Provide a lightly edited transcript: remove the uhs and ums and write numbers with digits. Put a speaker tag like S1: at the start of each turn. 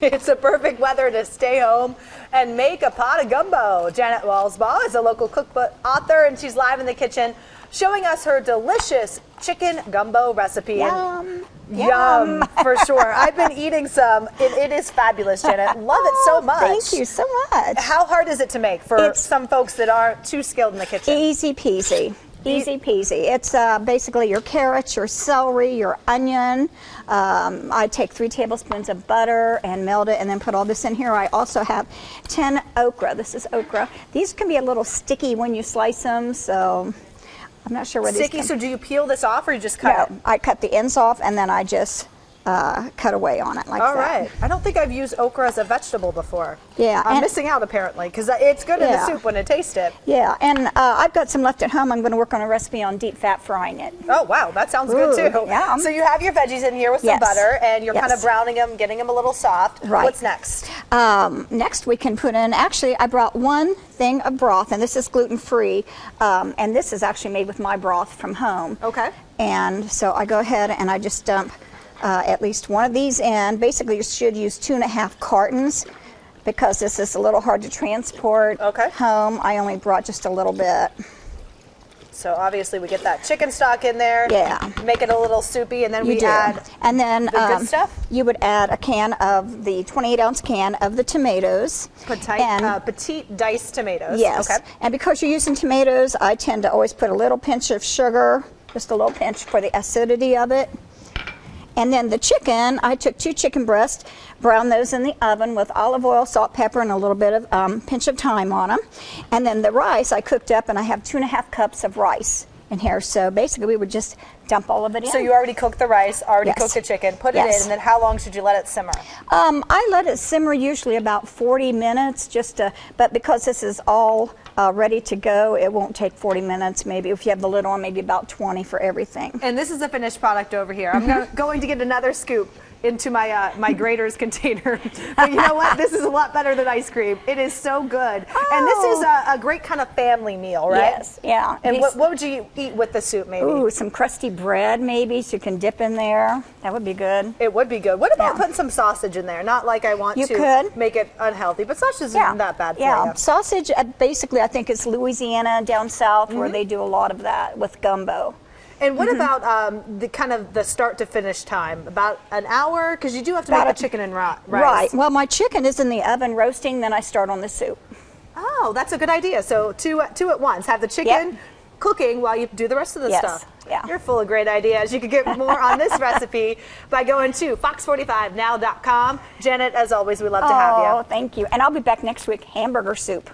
S1: It's a perfect weather to stay home and make a pot of gumbo. Janet Wellsbaugh is a local cookbook author, and she's live in the kitchen showing us her delicious chicken gumbo recipe.
S2: Yum.
S1: Yum, for sure. I've been eating some. It is fabulous, Janet. Love it so much.
S2: Thank you so much.
S1: How hard is it to make for some folks that aren't too skilled in the kitchen?
S2: Easy peasy. Easy peasy. It's basically your carrots, your celery, your onion. I take 3 tablespoons of butter and melt it and then put all this in here. I also have 10 okra. This is okra. These can be a little sticky when you slice them, so I'm not sure where these
S1: sticky. So do you peel this off or you just cut it?
S2: I cut the ends off and then I just cut away on it like that.
S1: All right. I don't think I've used okra as a vegetable before.
S2: Yeah.
S1: I'm missing out apparently because it's good in the soup when I taste it.
S2: Yeah, and I've got some left at home. I'm going to work on a recipe on deep fat frying it.
S1: Oh, wow. That sounds good too.
S2: Yeah.
S1: So you have your veggies in here with some butter and you're kind of browning them, getting them a little soft.
S2: Right.
S1: What's next?
S2: Next we can put in, actually I brought 1 thing of broth, and this is gluten-free, and this is actually made with my broth from home.
S1: Okay.
S2: And so I go ahead and I just dump at least 1 of these in. Basically you should use 2.5 cartons because this is a little hard to transport home. I only brought just a little bit.
S1: So obviously we get that chicken stock in there.
S2: Yeah.
S1: Make it a little soupy, and then we add
S2: and then
S1: the good stuff.
S2: You would add a can of the 28-ounce can of the tomatoes.
S1: Petite diced tomatoes.
S2: Yes.
S1: Okay.
S2: And because you're using tomatoes, I tend to always put a little pinch of sugar, just a little pinch for the acidity of it. And then the chicken, I took 2 chicken breasts, browned those in the oven with olive oil, salt, pepper, and a little bit of pinch of thyme on them. And then the rice I cooked up, and I have 2.5 cups of rice in here. So basically we would just dump all of it in.
S1: So you already cooked the rice, already cooked the chicken, put it in, and then how long should you let it simmer?
S2: I let it simmer usually about 40 minutes, but because this is all ready to go, it won't take 40 minutes. Maybe if you have the lid on, maybe about 20 for everything.
S1: And this is the finished product over here. I'm going to get another scoop into my my grater's container. But you know what? This is a lot better than ice cream. It is so good. And this is a great kind of family meal, right?
S2: Yes, yeah.
S1: And what would you eat with the soup, maybe?
S2: Ooh, some crusty bread, maybe, so you can dip in there. That would be good.
S1: It would be good. What about putting some sausage in there? Not like I want to make it unhealthy, but sausage isn't that bad for you.
S2: Sausage, basically, I think it's Louisiana down south where they do a lot of that with gumbo.
S1: And what about the kind of the start to finish time? About an hour? Because you do have to make the chicken and rice.
S2: Right. Well, my chicken is in the oven roasting, then I start on the soup.
S1: Oh, that's a good idea. So two at once. Have the chicken cooking while you do the rest of the stuff.
S2: Yeah.
S1: You're full of great ideas. You can get more on this recipe by going to fox45now.com. Janet, as always, we love to have you.
S2: Oh, thank you. And I'll be back next week, hamburger soup.